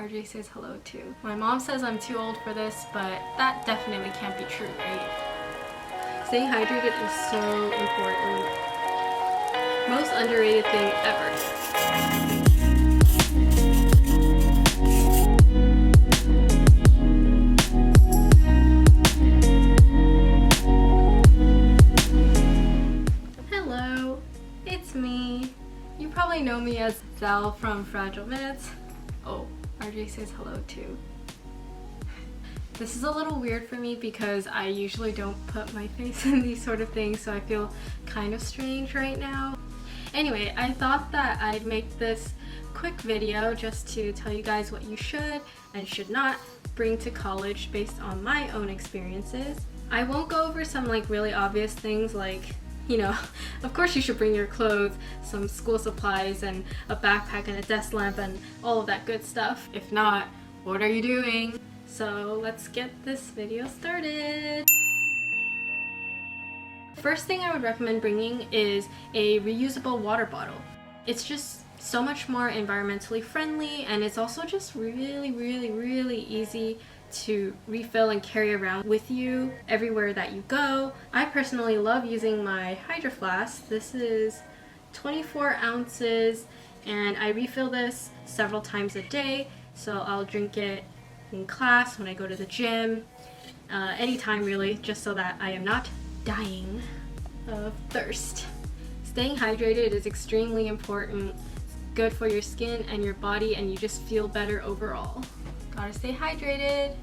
RJ says hello too. My mom says I'm too old for this, but that definitely can't be true, right? Staying hydrated is so important. Most underrated thing ever. Hello, it's me. You probably know me as Zal from Fragile Minutes. Oh, RJ says hello too. This is a little weird for me because I usually don't put my face in these sort of things, so I feel kind of strange right now. Anyway, I thought that I'd make this quick video just to tell you guys what you should and should not bring to college based on my own experiences. I won't go over some really obvious things like, you know, of course you should bring your clothes, some school supplies, and a backpack and a desk lamp and all of that good stuff. If not, what are you doing? So let's get this video started. First thing I would recommend bringing is a reusable water bottle. It's just so much more environmentally friendly, and it's also just really easy to refill and carry around with you everywhere that you go. I personally love using my Hydro Flask. This is 24 ounces and I refill this several times a day, so I'll drink it in class, when I go to the gym, anytime really, just so that I am not dying of thirst. Staying hydrated is extremely important. It's good for your skin and your body, and you just feel better overall. Gotta stay hydrated.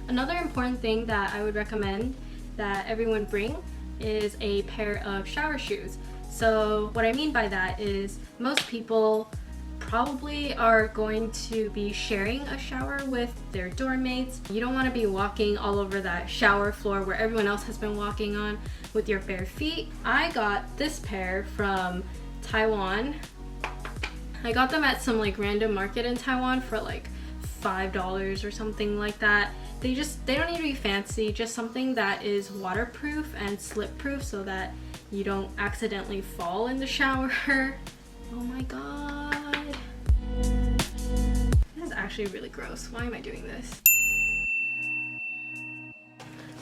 Another important thing that I would recommend that everyone bring is a pair of shower shoes. So what I mean by that is most people probably are going to be sharing a shower with their dorm mates. You don't want to be walking all over that shower floor where everyone else has been walking on with your bare feet. I got this pair from Taiwan. I got them at some random market in Taiwan for $5 or something like that. They don't need to be fancy, just something that is waterproof and slip proof so that you don't accidentally fall in the shower. Oh my god. This is actually really gross. Why am I doing this?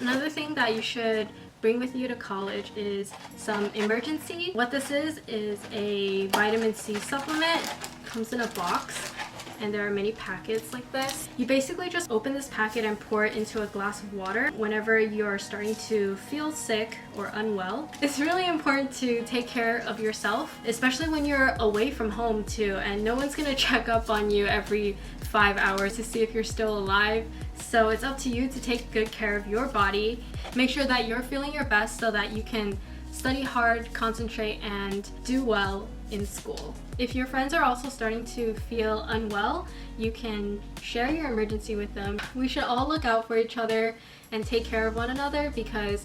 Another thing that you should bring with you to college is some emergency. What this is a vitamin C supplement. It comes in a box and there are many packets like this. You basically just open this packet and pour it into a glass of water whenever you're starting to feel sick or unwell. It's really important to take care of yourself, especially when you're away from home too, and no one's gonna check up on you every 5 hours to see if you're still alive. So it's up to you to take good care of your body. Make sure that you're feeling your best so that you can study hard, concentrate, and do well in school. If your friends are also starting to feel unwell, you can share your emergency with them. We should all look out for each other and take care of one another because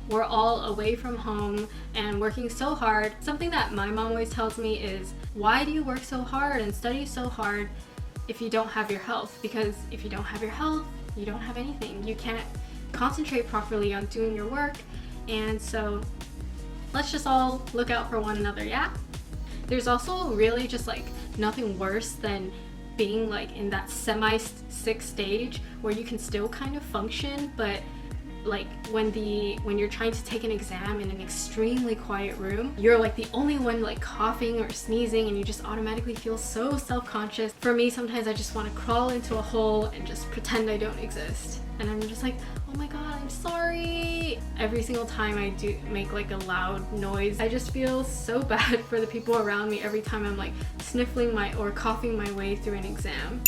we're all away from home and working so hard. Something that my mom always tells me is, why do you work so hard and study so hard if you don't have your health? Because if you don't have your health, you don't have anything. You can't concentrate properly on doing your work, and so let's just all look out for one another, yeah? There's also really just nothing worse than being in that semi-sick stage where you can still kind of function, but when you're trying to take an exam in an extremely quiet room, you're the only one coughing or sneezing, and you just automatically feel so self-conscious. For me, sometimes I just want to crawl into a hole and just pretend I don't exist, and I'm just oh my god, I'm sorry. Every single time I do make a loud noise, I just feel so bad for the people around me every time I'm sniffling or coughing my way through an exam.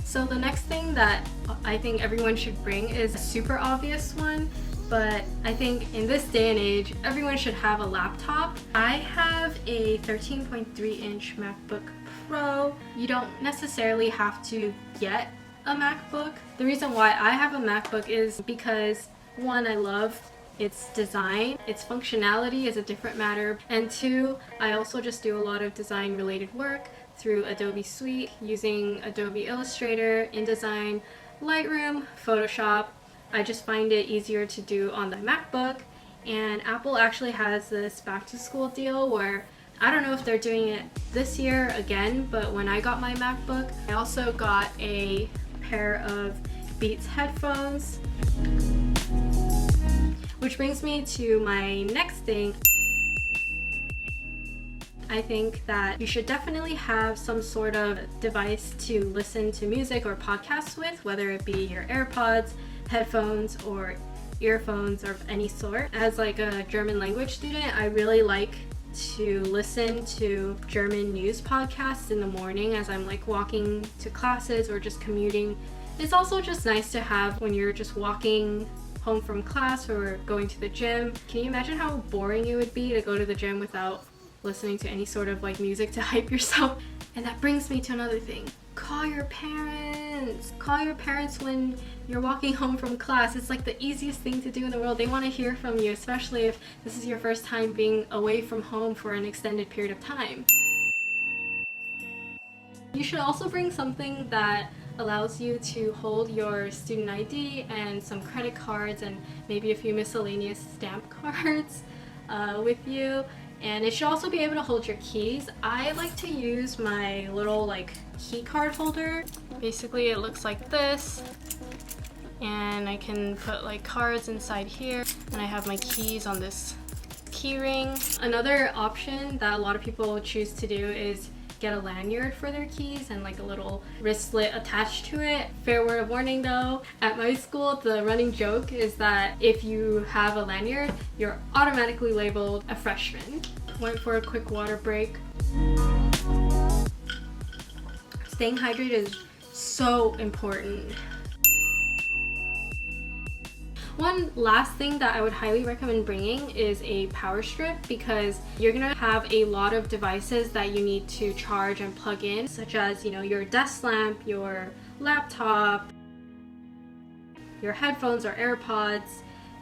So the next thing that I think everyone should bring is a super obvious one, but I think in this day and age, everyone should have a laptop. I have a 13.3-inch MacBook Pro. You don't necessarily have to get a MacBook. The reason why I have a MacBook is because, one, I love its design. Its functionality is a different matter, and two, I also just do a lot of design related work through Adobe Suite using Adobe Illustrator, InDesign, Lightroom, Photoshop. I just find it easier to do on the MacBook, and Apple actually has this back to school deal where I don't know if they're doing it this year again, but when I got my MacBook, I also got a pair of Beats headphones. Which brings me to my next thing. I think that you should definitely have some sort of device to listen to music or podcasts with, whether it be your AirPods, headphones, or earphones of any sort. As like a German language student, I really like to listen to German news podcasts in the morning as I'm like walking to classes or just commuting. It's also just nice to have when you're just walking home from class or going to the gym. Can you imagine how boring it would be to go to the gym without listening to any sort of like music to hype yourself? And that brings me to another thing. Call your parents. Call your parents when you're walking home from class. It's like the easiest thing to do in the world. They want to hear from you, especially if this is your first time being away from home for an extended period of time. You should also bring something that allows you to hold your student ID and some credit cards and maybe a few miscellaneous stamp cards with you. And it should also be able to hold your keys. I like to use my little like key card holder. Basically it looks like this, and I can put like cards inside here, and I have my keys on this key ring. Another option that a lot of people choose to do is get a lanyard for their keys and like a little wristlet attached to it. Fair word of warning though, at my school the running joke is that if you have a lanyard, you're automatically labeled a freshman. Went for a quick water break. Staying hydrated is so important. One last thing that I would highly recommend bringing is a power strip, because you're gonna have a lot of devices that you need to charge and plug in, such as, you know, your desk lamp, your laptop, your headphones or AirPods,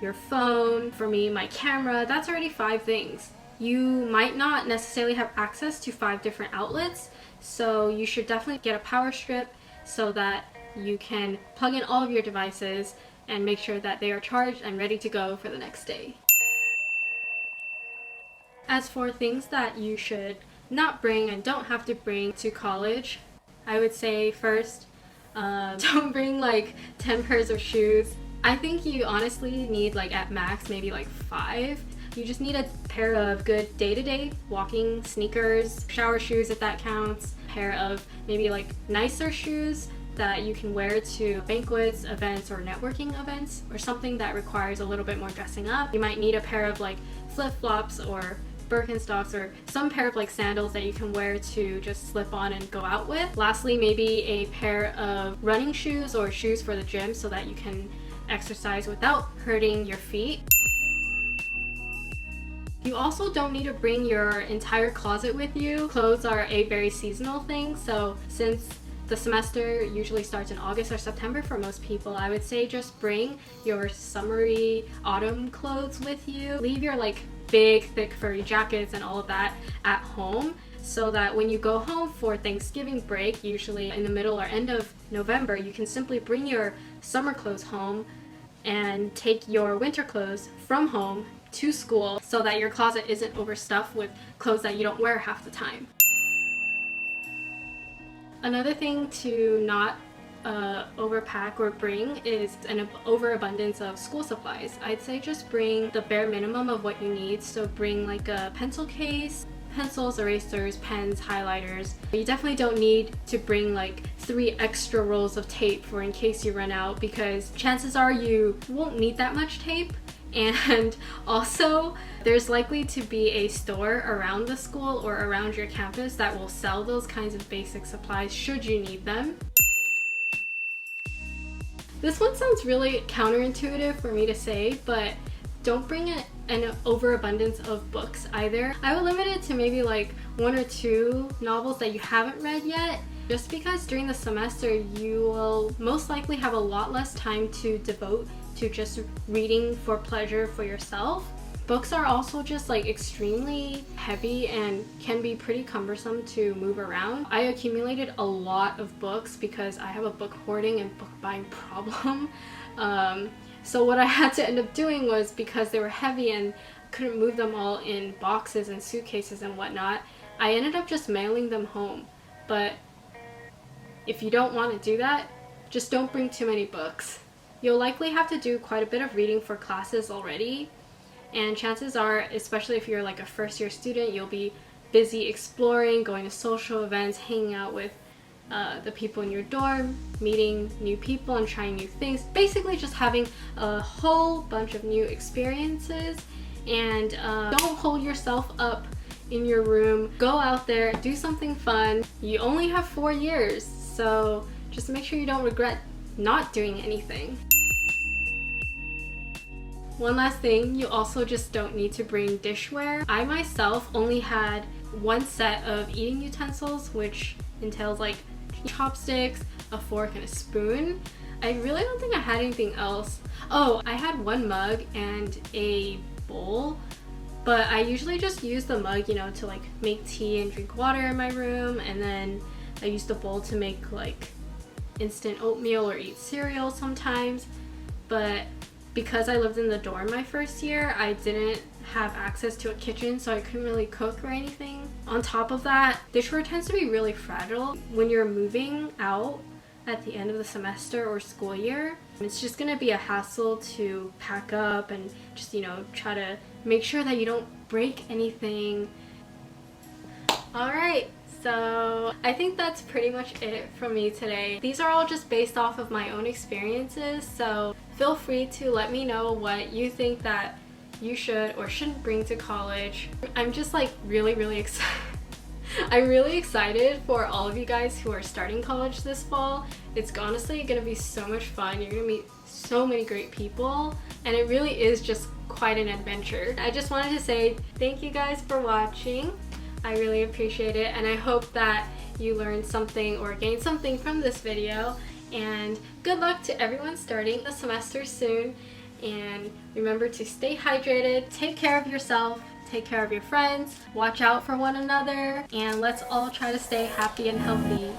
your phone, for me, my camera. That's already 5 things. You might not necessarily have access to 5 different outlets, so you should definitely get a power strip so that you can plug in all of your devices and make sure that they are charged and ready to go for the next day. As for things that you should not bring and don't have to bring to college, I would say first, don't bring like 10 pairs of shoes. I think you honestly need like at max maybe like 5. You just need a pair of good day-to-day walking sneakers, shower shoes if that counts, a pair of maybe like nicer shoes that you can wear to banquets, events, or networking events, or something that requires a little bit more dressing up. You might need a pair of like flip-flops or Birkenstocks, or some pair of like sandals that you can wear to just slip on and go out with. Lastly, maybe a pair of running shoes or shoes for the gym so that you can exercise without hurting your feet. You also don't need to bring your entire closet with you. Clothes are a very seasonal thing, so since the semester usually starts in August or September for most people, I would say just bring your summery autumn clothes with you. Leave your like big thick furry jackets and all of that at home, so that when you go home for Thanksgiving break, usually in the middle or end of November, you can simply bring your summer clothes home and take your winter clothes from home to school, so that your closet isn't overstuffed with clothes that you don't wear half the time. Another thing to not overpack or bring is an overabundance of school supplies. I'd say just bring the bare minimum of what you need. So bring like a pencil case, pencils, erasers, pens, highlighters. You definitely don't need to bring like 3 extra rolls of tape for in case you run out, because chances are you won't need that much tape. And also, there's likely to be a store around the school or around your campus that will sell those kinds of basic supplies should you need them. This one sounds really counterintuitive for me to say, but don't bring an overabundance of books either. I would limit it to maybe like 1 or 2 novels that you haven't read yet, just because during the semester you will most likely have a lot less time to devote to just reading for pleasure for yourself. Books are also just like extremely heavy and can be pretty cumbersome to move around. I accumulated a lot of books because I have a book hoarding and book buying problem. So what I had to end up doing was, because they were heavy and couldn't move them all in boxes and suitcases and whatnot, I ended up just mailing them home. But if you don't want to do that, just don't bring too many books. You'll likely have to do quite a bit of reading for classes already, and chances are, especially if you're like a first year student, you'll be busy exploring, going to social events, hanging out with the people in your dorm, meeting new people and trying new things. Basically just having a whole bunch of new experiences. And don't hold yourself up in your room. Go out there, do something fun. You only have 4 years, so just make sure you don't regret not doing anything. One last thing, you also just don't need to bring dishware. I myself only had one set of eating utensils, which entails like chopsticks, a fork, and a spoon. I really don't think I had anything else. Oh, I had one mug and a bowl, but I usually just use the mug, you know, to like make tea and drink water in my room, and then I use the bowl to make like instant oatmeal or eat cereal sometimes. But because I lived in the dorm my first year, I didn't have access to a kitchen, so I couldn't really cook or anything. On top of that, dishware tends to be really fragile when you're moving out at the end of the semester or school year. It's just gonna be a hassle to pack up and just, you know, try to make sure that you don't break anything. Alright, so I think that's pretty much it from me today. These are all just based off of my own experiences, so feel free to let me know what you think that you should or shouldn't bring to college. I'm just like really excited. I'm really excited for all of you guys who are starting college this fall. It's honestly gonna be so much fun. You're gonna meet so many great people, and it really is just quite an adventure. I just wanted to say thank you guys for watching. I really appreciate it, and I hope that you learned something or gained something from this video. And good luck to everyone starting the semester soon. And remember to stay hydrated, take care of yourself, take care of your friends, watch out for one another, and let's all try to stay happy and healthy.